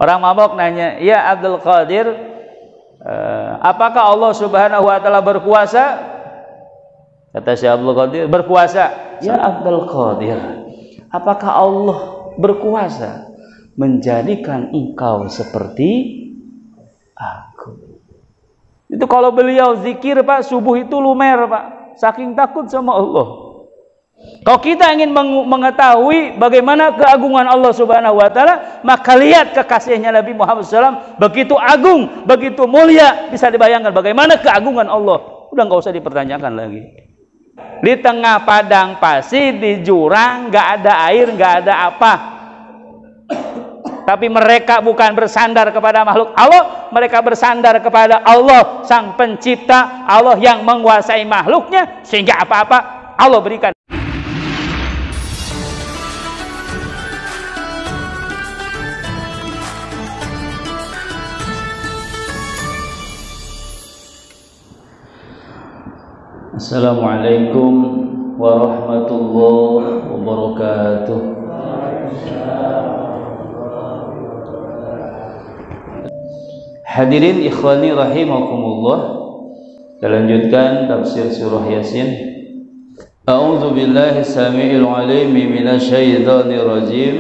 Orang mabok nanya, "Ya Abdul Qadir, apakah Allah Subhanahu wa taala berkuasa?" Kata Syekh Abdul Qadir, "Berkuasa." "Ya Abdul Qadir, apakah Allah berkuasa menjadikan engkau seperti aku?" Itu kalau beliau zikir, Pak, subuh itu lumer, Pak, saking takut sama Allah. Kalau kita ingin mengetahui bagaimana keagungan Allah Subhanahu wa taala, maka lihat kekasihnya Nabi Muhammad SAW, begitu agung, begitu mulia, bisa dibayangkan bagaimana keagungan Allah. Udah nggak usah dipertanyakan lagi. Di tengah padang pasir, di jurang, nggak ada air, nggak ada apa. Tapi mereka bukan bersandar kepada makhluk Allah, mereka bersandar kepada Allah Sang Pencipta, Allah yang menguasai makhluknya, sehingga apa-apa Allah berikan. Assalamualaikum warahmatullahi wabarakatuh. Hadirin ikhwani rahimakumullah, kita lanjutkan tafsir surah Yasin. A'udzu billahi samii'il 'aliim minasy syaithaanir rajiim.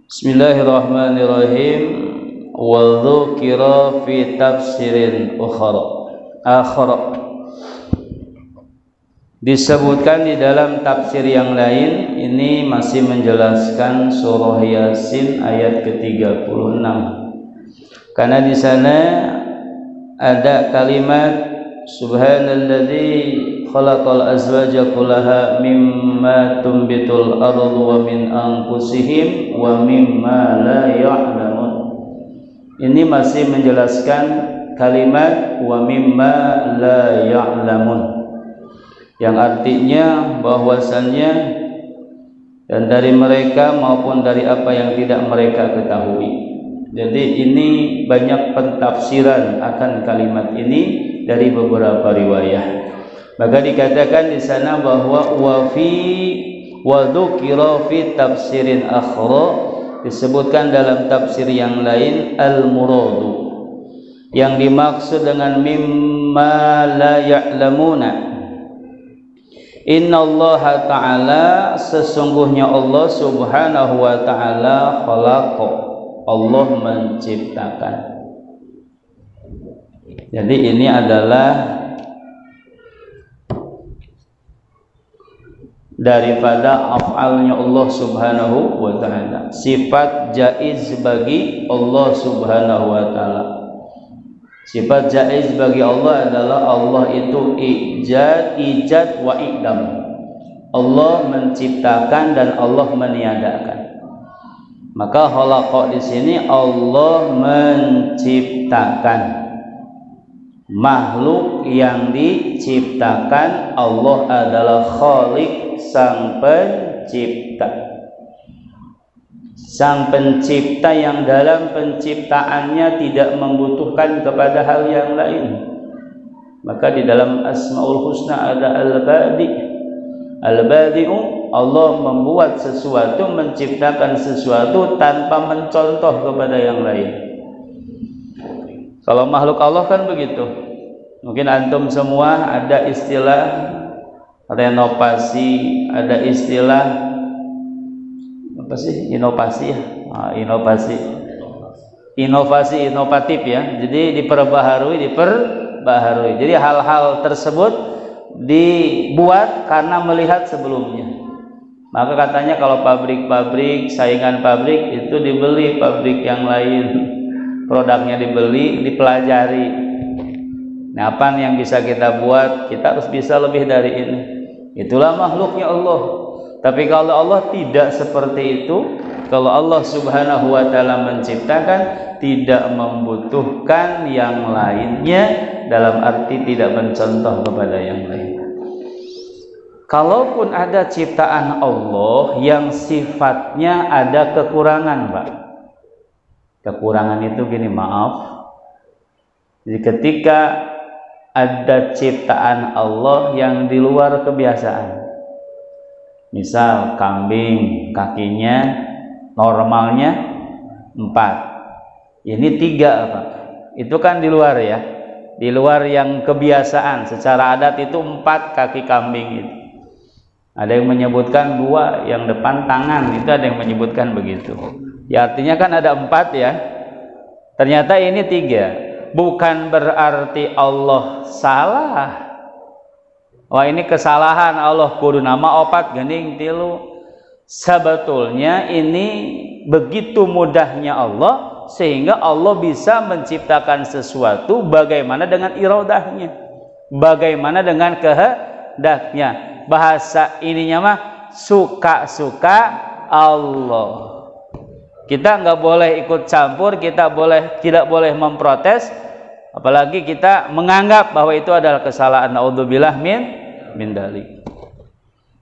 Bismillahirrahmanirrahim. Wa dzukira fi tafsirin akhara. Disebutkan di dalam tafsir yang lain, ini masih menjelaskan surah Yasin ayat ke-36. Karena di sana ada kalimat subhanalladzi khalaqal azwaja kullaha mimma tumbitul ardu wa min anfusihim wa mimma la ya'lamun. Ini masih menjelaskan kalimat wa mimma la ya'lamun, yang artinya bahwasannya dan dari mereka maupun dari apa yang tidak mereka ketahui. Jadi ini banyak pentafsiran akan kalimat ini dari beberapa riwayat. Maka dikatakan di sana bahwa wa dzukira fi tafsirin akhra, disebutkan dalam tafsir yang lain al-muradu, yang dimaksud dengan mimma la ya'lamuna, innallaha ta'ala, sesungguhnya Allah Subhanahu wa ta'ala khalaqa, Allah menciptakan. Jadi ini adalah daripada af'alnya Allah Subhanahu wa ta'ala, sifat jaiz bagi Allah Subhanahu wa ta'ala. Sifat jaiz bagi Allah adalah Allah itu ijad wa idam. Allah menciptakan dan Allah meniadakan. Maka khalaqa di sini Allah menciptakan makhluk yang diciptakan. Allah adalah Khaliq, Sang Pencipta. Sang Pencipta yang dalam penciptaannya tidak membutuhkan kepada hal yang lain. Maka di dalam Asmaul Husna ada Al-Badi. Al-Badi'u, Allah membuat sesuatu, menciptakan sesuatu tanpa mencontoh kepada yang lain. Kalau makhluk Allah kan begitu. Mungkin antum semua ada istilah renovasi, ada istilah apa sih, inovasi ya, inovasi inovatif ya. Jadi diperbaharui. Jadi hal-hal tersebut dibuat karena melihat sebelumnya. Maka katanya kalau pabrik-pabrik, saingan pabrik itu dibeli pabrik yang lain, produknya dibeli, dipelajari. Nah, apa yang bisa kita buat? Kita harus bisa lebih dari ini. Itulah makhluknya Allah. Tapi kalau Allah tidak seperti itu, kalau Allah Subhanahu wa ta'ala menciptakan, tidak membutuhkan yang lainnya, dalam arti tidak mencontoh kepada yang lain. Kalaupun ada ciptaan Allah yang sifatnya ada kekurangan, Pak. Kekurangan itu gini, maaf. Jadi ketika ada ciptaan Allah yang di luar kebiasaan, misal kambing kakinya normalnya 4. Ini 3 Pak. Itu kan di luar ya. Di luar yang kebiasaan secara adat itu 4 kaki kambing itu. Ada yang menyebutkan 2 yang depan tangan, itu ada yang menyebutkan begitu. Ya artinya kan ada 4 ya. Ternyata ini 3. Bukan berarti Allah salah. Wah ini kesalahan Allah kudu nama 4 geuning 3. Sebetulnya ini begitu mudahnya Allah sehingga Allah bisa menciptakan sesuatu bagaimana dengan iradahnya, bagaimana dengan kehendaknya. Bahasa ininya mah suka-suka Allah. Kita nggak boleh ikut campur, kita tidak boleh memprotes, apalagi kita menganggap bahwa itu adalah kesalahan. Naudzubillah min dzalik.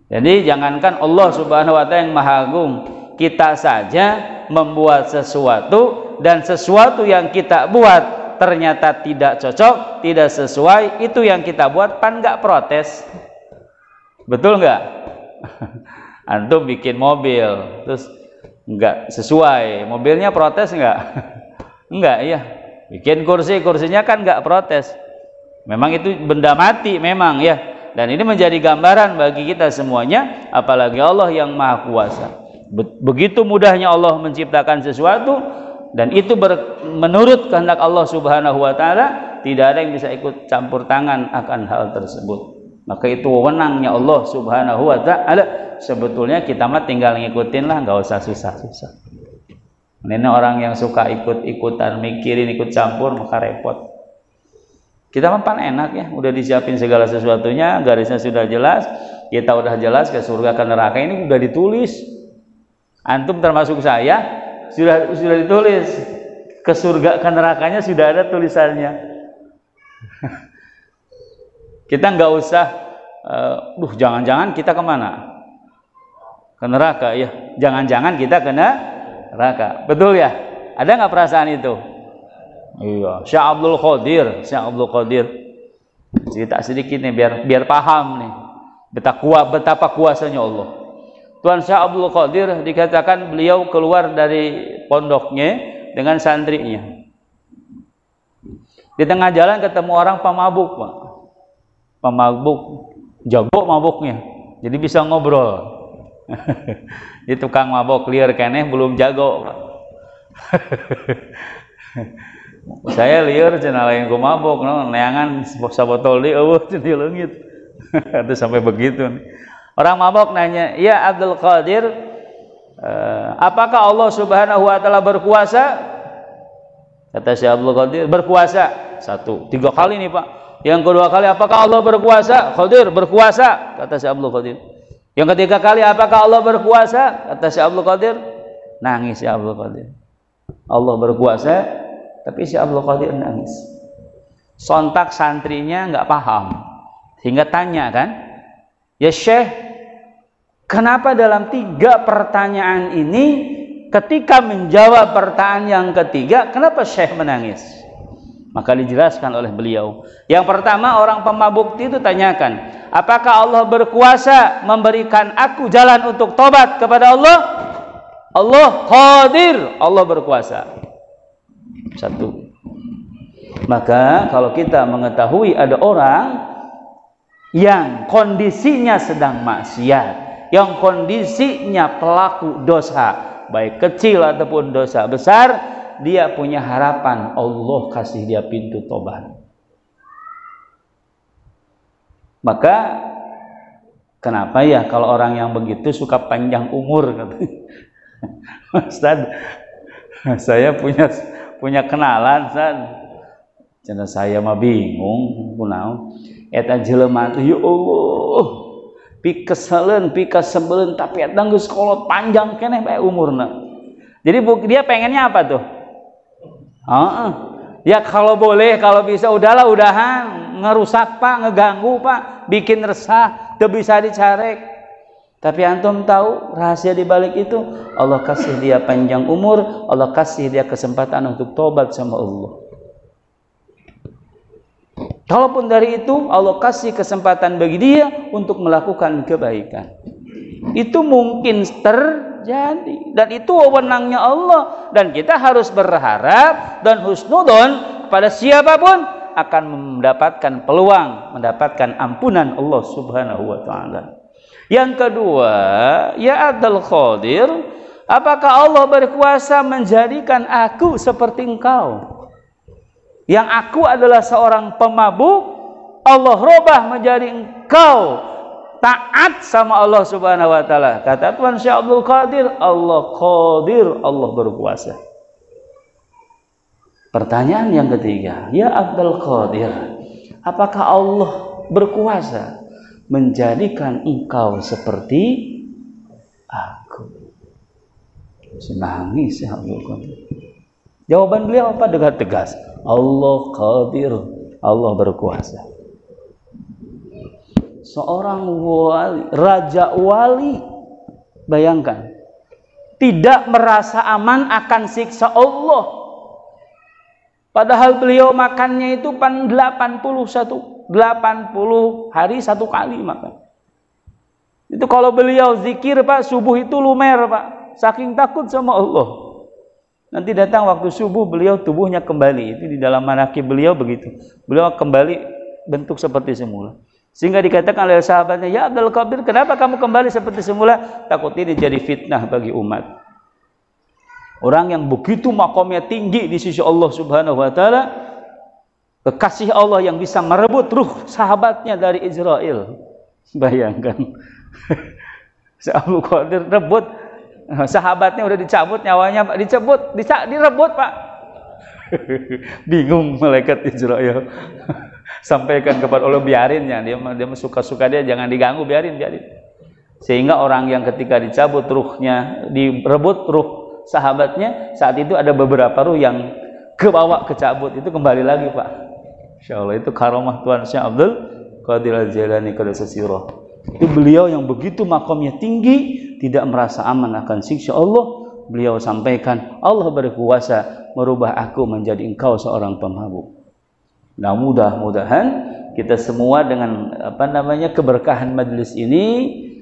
Jadi jangankan Allah Subhanahu wa taala yang Maha Agung, kita saja membuat sesuatu dan sesuatu yang kita buat ternyata tidak cocok, tidak sesuai, itu yang kita buat pan nggak protes. Betul nggak? Antum bikin mobil terus nggak sesuai, mobilnya protes nggak? Nggak ya. Bikin kursinya kan nggak protes. Memang itu benda mati memang ya. Dan ini menjadi gambaran bagi kita semuanya, apalagi Allah yang Maha Kuasa. Begitu mudahnya Allah menciptakan sesuatu, dan itu menurut kehendak Allah Subhanahu wa taala, tidak ada yang bisa ikut campur tangan akan hal tersebut. Maka itu wewenangnya Allah Subhanahu wa taala. Sebetulnya kita mah tinggal ngikutin lah, nggak usah susah-susah. Ini orang yang suka ikut-ikutan, mikirin, ikut campur, maka repot. Kita mah pan enak ya, udah disiapin segala sesuatunya, garisnya sudah jelas, kita udah jelas ke surga ke neraka ini udah ditulis. Antum termasuk saya sudah ditulis, ke surga ke nerakanya sudah ada tulisannya. Kita nggak usah, jangan-jangan kita kemana? Ke neraka ya, jangan-jangan kita kena neraka, betul ya? Ada nggak perasaan itu? Iya, Syekh Abdul Qadir. Cerita sedikit nih biar paham nih betapa kuasanya Allah. Tuan Syekh Abdul Qadir dikatakan beliau keluar dari pondoknya dengan santrinya. Di tengah jalan ketemu orang pemabuk, Pak. Pemabuk, jago mabuknya. Jadi bisa ngobrol. Di tukang mabuk liar keneh belum jago, Pak. Saya liar cenah lain ku mabok neangan sabotol di eueuh di leungit. Itu sampai begitu. Orang mabok nanya, "Ya Abdul Qadir, apakah Allah Subhanahu wa taala berkuasa?" Kata Syekh Abdul Qadir, "Berkuasa." 1, 3 kali nih, Pak. Yang kedua kali, "Apakah Allah berkuasa?" Qadir, "Berkuasa." Kata Syekh Abdul Qadir. Yang ketiga kali, "Apakah Allah berkuasa?" Kata Syekh Abdul Qadir. Nangis Syekh Abdul Qadir. Allah berkuasa, tapi Syekh Abdul Qadir nangis. Sontak santrinya nggak paham, sehingga tanya kan, "Ya Syekh, kenapa dalam 3 pertanyaan ini, ketika menjawab pertanyaan yang ketiga, kenapa Syekh menangis?" Maka dijelaskan oleh beliau. Yang pertama, orang pemabuk itu tanyakan, "Apakah Allah berkuasa memberikan aku jalan untuk tobat kepada Allah?" Allah Qadir, Allah berkuasa. 1. Maka kalau kita mengetahui ada orang yang kondisinya sedang maksiat, yang kondisinya pelaku dosa, baik kecil ataupun dosa besar, dia punya harapan Allah kasih dia pintu tobat. Maka kenapa ya kalau orang yang begitu suka panjang umur? Ustaz, saya punya kenalan, Ustaz. Cenah saya mah bingung kunaon eta jelema teh, ya Allah, pikeseleun pikasebeleun tapi eta geus kolot panjang keneh bae umurna. Jadi dia pengennya apa tuh? Ya kalau boleh, kalau bisa udahlah udahan, ngerusak Pak, ngeganggu Pak, bikin resah, teu bisa dicarek. Tapi antum tahu rahasia di balik itu, Allah kasih dia panjang umur, Allah kasih dia kesempatan untuk tobat sama Allah. Kalaupun dari itu Allah kasih kesempatan bagi dia untuk melakukan kebaikan. Itu mungkin terjadi terjadi, dan itu wewenangnya Allah, dan kita harus berharap dan husnudzon kepada siapapun akan mendapatkan peluang, mendapatkan ampunan Allah Subhanahu wa taala. Yang kedua, ya Abdul Qadir, apakah Allah berkuasa menjadikan aku seperti engkau? Yang aku adalah seorang pemabuk, Allah rubah menjadi engkau taat sama Allah Subhanahu wa taala. Kata Tuan Syekh Abdul Qadir, Allah Qadir, Allah berkuasa. Pertanyaan yang ketiga, ya Abdul Qadir, apakah Allah berkuasa menjadikan engkau seperti aku? Nangis ya Abdul Qadir. Jawaban beliau apa? Dengan tegas, Allah Qadir, Allah berkuasa. Seorang wali, raja wali, bayangkan, tidak merasa aman akan siksa Allah. Padahal beliau makannya itu 80 hari satu kali makan. Itu kalau beliau zikir Pak, subuh itu lumer Pak, saking takut sama Allah. Nanti datang waktu subuh beliau tubuhnya kembali. Itu di dalam manaqib beliau begitu. Beliau kembali bentuk seperti semula. Sehingga dikatakan oleh sahabatnya, ya Abdul Qadir, kenapa kamu kembali seperti semula? Takut ini jadi fitnah bagi umat. Orang yang begitu makomnya tinggi di sisi Allah Subhanahu wa taala, kekasih Allah yang bisa merebut ruh sahabatnya dari Israel. Bayangkan. Abdul Qadir rebut sahabatnya, udah dicabut nyawanya, Pak, direbut Pak. Bingung malaikat Israel. Sampaikan kepada Allah, biarin ya, dia suka-suka dia, jangan diganggu, biarin. Sehingga orang yang ketika dicabut ruhnya, direbut ruh sahabatnya, saat itu ada beberapa ruh yang kebawa kecabut, itu kembali lagi Pak. Insyaallah itu karamah Tuan Syekh Abdul Qadir Al-Jailani Qadasasirah. Itu beliau yang begitu makomnya tinggi, tidak merasa aman akan siksa Allah. Beliau sampaikan, Allah berkuasa merubah aku menjadi engkau seorang pemabuk. Nah, mudah-mudahan kita semua dengan keberkahan majlis ini,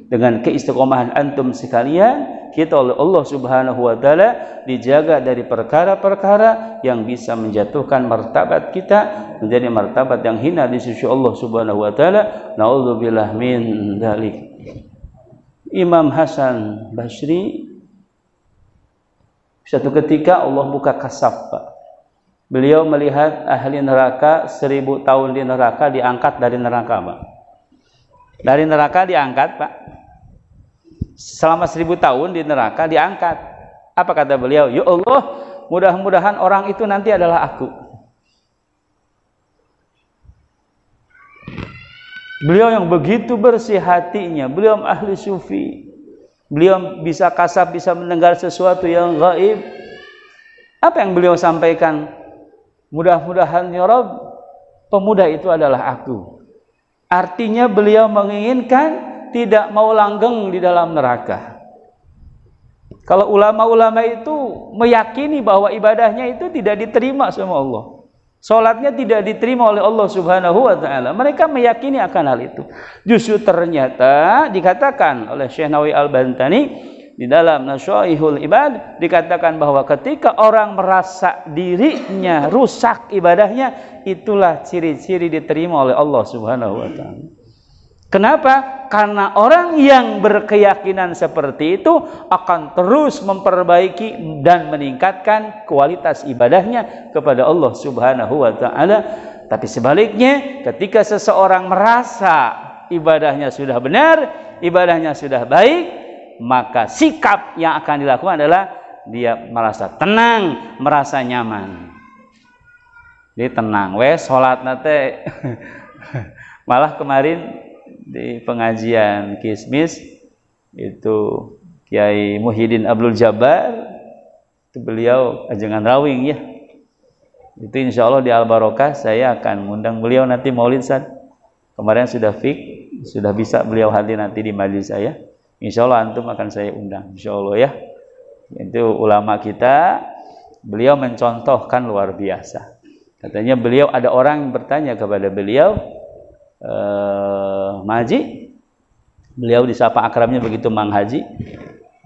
dengan keistiqomahan antum sekalian, kita oleh Allah Subhanahu wa taala dijaga dari perkara-perkara yang bisa menjatuhkan martabat kita menjadi martabat yang hina di sisi Allah Subhanahu wa taala. Nauzubillah min dzalik. Imam Hasan Basri, suatu ketika Allah buka kasaf Pak. Beliau melihat ahli neraka 1000 tahun di neraka diangkat dari neraka Pak. Dari neraka diangkat Pak. Selama 1000 tahun di neraka diangkat. Apa kata beliau? Ya Allah, mudah-mudahan orang itu nanti adalah aku. Beliau yang begitu bersih hatinya, beliau ahli sufi. Beliau bisa kasab, bisa mendengar sesuatu yang gaib. Apa yang beliau sampaikan? Mudah-mudahan ya Rabb, pemuda itu adalah aku. Artinya beliau menginginkan tidak mau langgeng di dalam neraka. Kalau ulama-ulama itu meyakini bahwa ibadahnya itu tidak diterima sama Allah, salatnya tidak diterima oleh Allah Subhanahu wa taala, mereka meyakini akan hal itu. Justru ternyata dikatakan oleh Syekh Nawawi Al-Bantani di dalam Nasyaihul Ibad, dikatakan bahwa ketika orang merasa dirinya rusak ibadahnya, itulah ciri-ciri diterima oleh Allah Subhanahu wa taala. Kenapa? Karena orang yang berkeyakinan seperti itu akan terus memperbaiki dan meningkatkan kualitas ibadahnya kepada Allah Subhanahu wa taala. Tapi sebaliknya, ketika seseorang merasa ibadahnya sudah benar, ibadahnya sudah baik, maka sikap yang akan dilakukan adalah dia merasa tenang, merasa nyaman. Dia tenang, sholat nate. Malah kemarin di pengajian Kismis itu Kiai Muhyiddin Abdul Jabbar, itu beliau ajengan rawing ya. Itu insya Allah di Al Barokah saya akan mengundang beliau nanti maulid Ustaz. Kemarin sudah sudah bisa beliau hadir nanti di majelis saya. Insya Allah antum akan saya undang, insya Allah ya. Itu ulama kita, beliau mencontohkan luar biasa. Katanya beliau, ada orang yang bertanya kepada beliau, Maji, beliau disapa akrabnya begitu Mang Haji.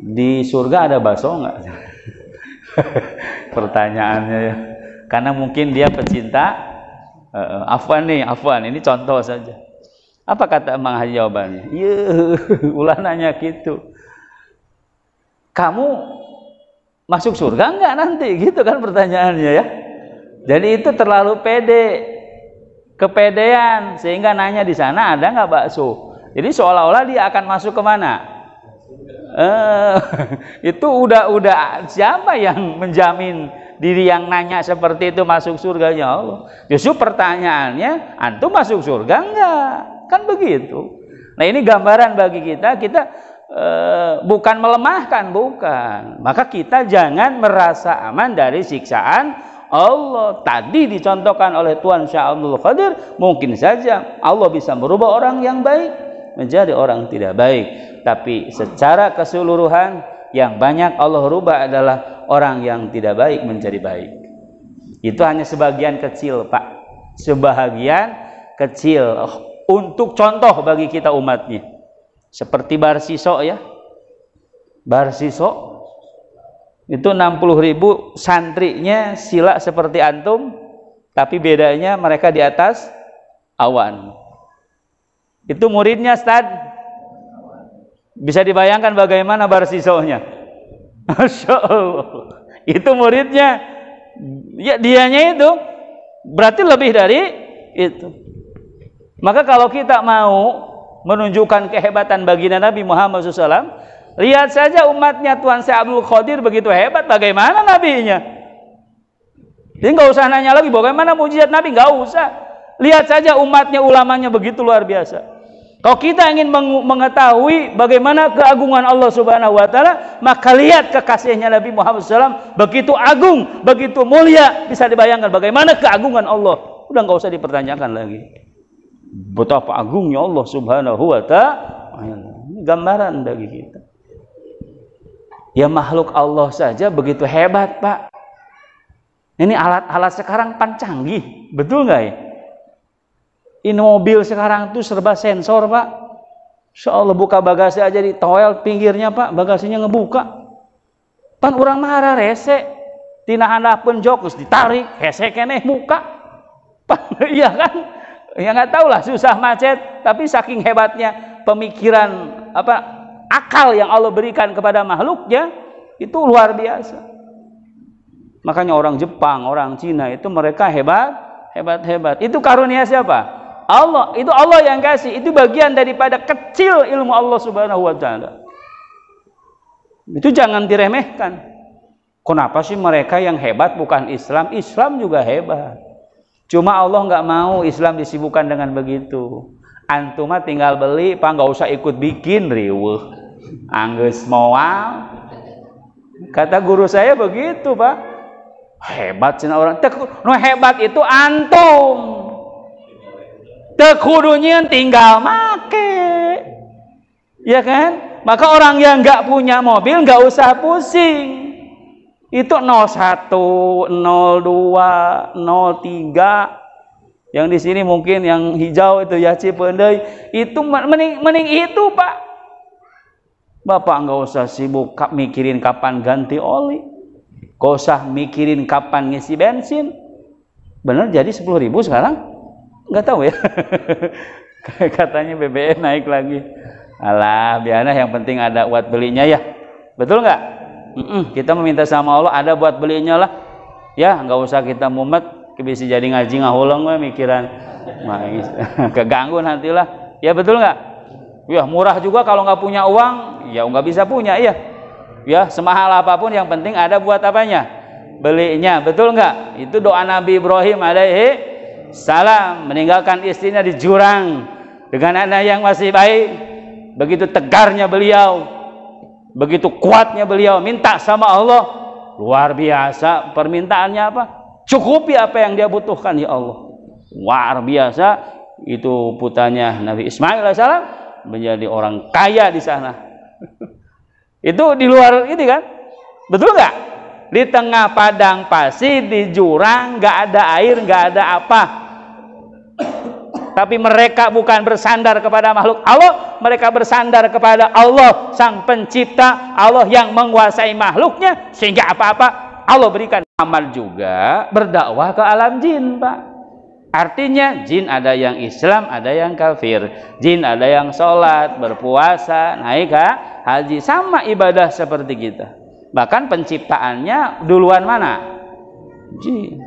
di surga ada bakso nggak? Pertanyaannya ya. Karena mungkin dia pecinta. Afwan ini contoh saja. Apa kata Mang Haji jawabannya? Iya, ulah nanya gitu. Kamu masuk surga enggak nanti? Gitu kan pertanyaannya ya. Jadi itu terlalu pede, kepedean, sehingga nanya di sana ada nggak bakso. Jadi seolah-olah dia akan masuk ke mana? Itu udah siapa yang menjamin diri yang nanya seperti itu masuk surganya Allah? Justru pertanyaannya, antum masuk surga enggak? Kan begitu. Nah ini gambaran bagi kita bukan melemahkan, bukan. Maka kita jangan merasa aman dari siksaan Allah. Tadi dicontohkan oleh Tuhan Syekh Abdul Qadir, mungkin saja Allah bisa merubah orang yang baik menjadi orang tidak baik. Tapi secara keseluruhan yang banyak Allah rubah adalah orang yang tidak baik menjadi baik. Itu hanya sebagian kecil, Pak. Sebagian kecil. Untuk contoh bagi kita umatnya. Seperti Barsiso ya. Barsiso itu 60.000 santrinya sila seperti antum, tapi bedanya mereka di atas awan. Itu muridnya, Ustaz. Bisa dibayangkan bagaimana Barsisonya? Masya Allah. Itu muridnya. Ya, dianya itu berarti lebih dari itu. Maka kalau kita mau menunjukkan kehebatan baginda Nabi Muhammad SAW, lihat saja umatnya Tuhan Syekh Abdul Qadir begitu hebat, bagaimana nabinya. Jadi nggak usah nanya lagi bagaimana mujizat Nabi, nggak usah. Lihat saja umatnya, ulamanya begitu luar biasa. Kalau kita ingin mengetahui bagaimana keagungan Allah Subhanahu Wa Taala, maka lihat kekasihnya Nabi Muhammad SAW begitu agung, begitu mulia, bisa dibayangkan bagaimana keagungan Allah. Udah nggak usah dipertanyakan lagi. Betapa agungnya Allah Subhanahu Wa Taala. Ini gambaran bagi kita. Ya makhluk Allah saja begitu hebat, Pak. Ini alat-alat sekarang kan canggih, betul nggak ya? Ini mobil sekarang tuh serba sensor, Pak. Insya Allah buka bagasi aja di toel pinggirnya, Pak, bagasinya ngebuka. Pan orang marah rese, tina handapun jokus ditarik, hese keneh muka. Pan, iya kan? Ya nggak tahu lah, susah macet, tapi saking hebatnya pemikiran akal yang Allah berikan kepada makhluknya itu luar biasa. Makanya orang Jepang, orang Cina itu mereka hebat. Itu karunia siapa? Allah. Itu Allah yang kasih. Itu bagian daripada kecil ilmu Allah Subhanahu Wa Taala. Itu jangan diremehkan. Kenapa sih mereka yang hebat bukan Islam? Islam juga hebat. Cuma Allah nggak mau Islam disibukkan dengan begitu. Antum mah tinggal beli, Pak, nggak usah ikut bikin riweuh. Anggeus moal. Kata guru saya begitu, Pak. Hebat cina orang. No hebat itu antum. Teu kudunya tinggal make. Ya kan? Maka orang yang nggak punya mobil nggak usah pusing. Itu 01, 02, 03. Yang di sini mungkin yang hijau itu ya Cipeundeuy, itu mending itu, Pak. Bapak nggak usah sibuk mikirin kapan ganti oli. Nggak usah mikirin kapan ngisi bensin. Bener jadi 10.000 sekarang? Nggak tahu ya. Katanya BBM naik lagi. Alah, biarlah, yang penting ada buat belinya ya. Betul nggak? Kita meminta sama Allah ada buat belinya lah. Ya, nggak usah kita mumet, bisa jadi ngaji ngahulang we mikiran. Keganggu nantilah. Ya betul nggak? Ya murah juga kalau nggak punya uang, ya nggak bisa punya, iya. Ya semahal apapun yang penting ada buat apanya? Belinya, betul nggak? Itu doa Nabi Ibrahim alaihi salam meninggalkan istrinya di jurang dengan anak yang masih baik. Begitu tegarnya beliau. Begitu kuatnya beliau minta sama Allah, luar biasa permintaannya apa? Cukupi apa yang dia butuhkan ya Allah. Luar biasa. Itu putranya Nabi Ismail alaihissalam menjadi orang kaya di sana. Itu di luar ini kan, betul nggak? Di tengah padang pasir, di jurang, nggak ada air, nggak ada apa. tapi mereka bukan bersandar kepada makhluk Allah, mereka bersandar kepada Allah sang pencipta, Allah yang menguasai makhluknya, sehingga apa-apa Allah berikan. Amal juga berdakwah ke alam jin, Pak. Artinya jin ada yang Islam, ada yang kafir. Jin ada yang sholat, berpuasa, naik haji, sama ibadah seperti kita. Bahkan penciptaannya duluan mana? Jin.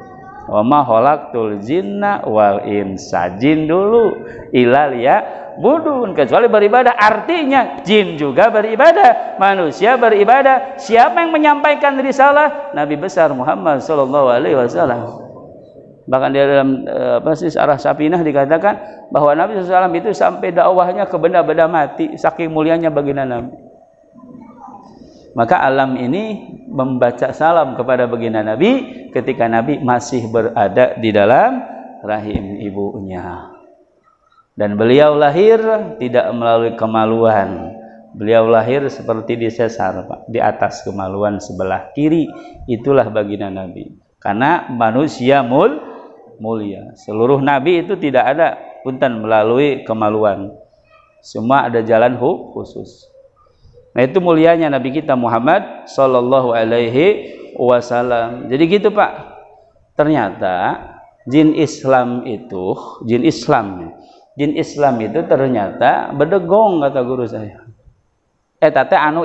Wa ma khalaqtul jinna wal insa. Jin dulu, ilal ya budun, kecuali beribadah. Artinya jin juga beribadah, manusia beribadah. Siapa yang menyampaikan risalah? Nabi besar Muhammad sallallahu alaihi wasallam. Bahkan di dalam Arah Sapinah dikatakan bahwa Nabi SAW itu sampai dakwahnya ke benda-benda mati, saking mulianya baginda Nabi. Maka alam ini membaca salam kepada baginda Nabi ketika Nabi masih berada di dalam rahim ibunya. Dan beliau lahir tidak melalui kemaluan. Beliau lahir seperti disesar, Pak, di atas kemaluan sebelah kiri. Itulah baginda Nabi. Karena manusia mulia. Seluruh nabi itu tidak ada punten melalui kemaluan. Semua ada jalan khusus. Nah, itu mulianya Nabi kita Muhammad sallallahu alaihi wasallam. Jadi gitu, Pak. Ternyata jin Islam itu ternyata bedegong, kata guru saya. Tate anu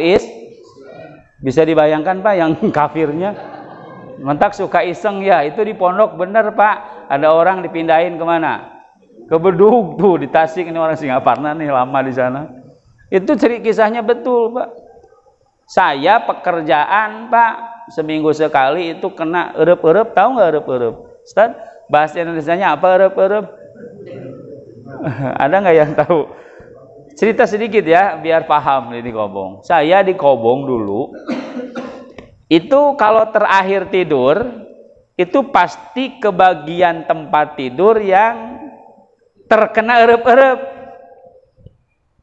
bisa dibayangkan, Pak, yang kafirnya mentak suka iseng ya, itu di pondok bener, Pak. Ada orang dipindahin kemana? Ke Bedug tuh di Tasik, ini orang Singaparna nih, lama di sana. Itu kisahnya betul, Pak. Saya pekerjaan, Pak, seminggu sekali itu kena erup-erup. Tahu nggak erup-erup? Ustaz, bahasa Indonesianya apa erup-erup? Ada nggak yang tahu? Cerita sedikit ya, biar paham ini Kobong. Saya di Kobong dulu, itu kalau terakhir tidur, itu pasti ke bagian tempat tidur yang terkena erup-erup.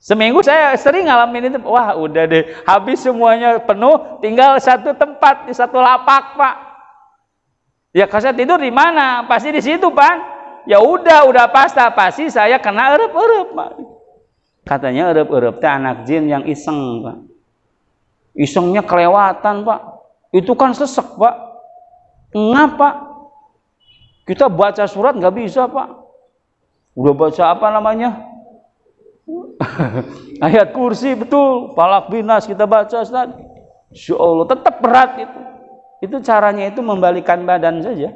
Seminggu saya sering ngalamin itu. Wah, udah deh, habis semuanya penuh, tinggal satu tempat di satu lapak, Pak. Ya, kalau saya tidur di mana? Pasti di situ, Pak. Ya udah pasti saya kena erup-erup, Pak. Katanya erup-erup teh anak jin yang iseng, Pak. Isengnya kelewatan, Pak. Itu kan sesek, Pak. Ngapa? Kita baca surat nggak bisa, Pak. Udah baca apa namanya? Ayat kursi, betul. Falak binas kita baca, Ustaz. Insya Allah tetap berat itu. Itu caranya itu membalikan badan saja.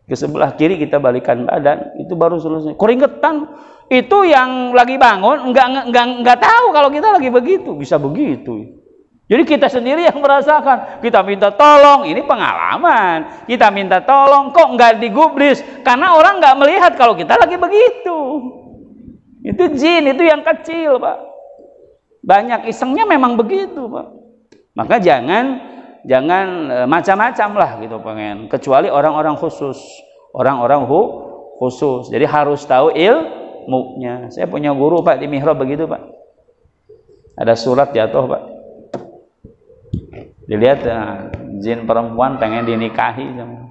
Ke sebelah kiri kita balikan badan, itu baru selesai. Keringetan. Itu yang lagi bangun nggak tahu kalau kita lagi begitu, bisa begitu. Jadi kita sendiri yang merasakan. Kita minta tolong, ini pengalaman. Kita minta tolong, kok nggak digubris? Karena orang nggak melihat kalau kita lagi begitu. Itu jin, itu yang kecil, Pak. Banyak isengnya memang begitu, Pak. Maka jangan macam-macam lah gitu pengen. Kecuali orang-orang khusus, khusus. Jadi harus tahu ilmunya. Saya punya guru, Pak, di mihrab begitu, Pak. Ada surat jatuh, Pak. Dilihat jin perempuan pengen dinikahi sama.